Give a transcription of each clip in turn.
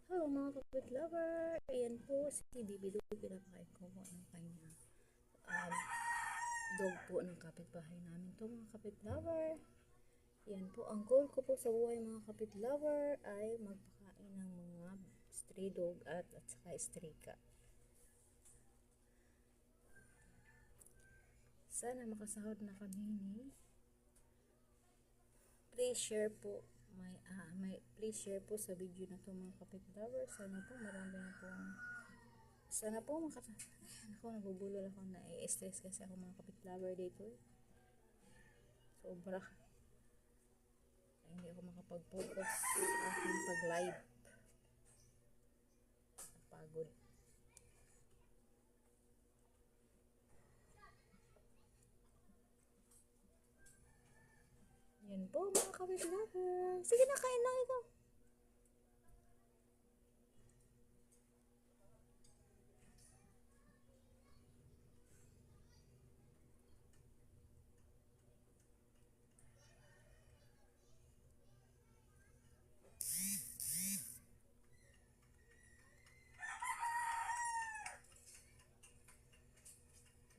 Hello mga kapit lover! Ayan po si Bibido, pinapakain ko po ng kanya dog po ng kapitbahay namin to mga kapit lover. Ayan po, ang goal ko po sa buhay mga kapit lover ay magpakain ng mga stray dog at saka stray cat. Sana makasahod na kami ni please share po please share po sa video na to mga kapit lover. Sana po marami na po ako nabubulol ako, na-stress kasi ako mga kapit lover dito sobra, hindi ako makapag-focus sa aking pag-live, napagod. Yan po mga kapit lover, sige na, kain lang ito.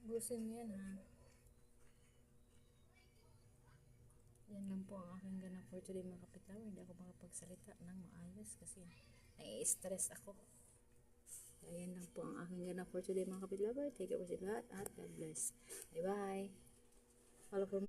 Busin mo yan ha. Yan lang po ang aking ganap for today mga kapit lover. Hindi ako makapagsalita ng maayos kasi nai-stress ako. Ayan lang po ang aking ganap for today mga kapit lover. Take care po sa lahat at God bless. Bye bye. Follow for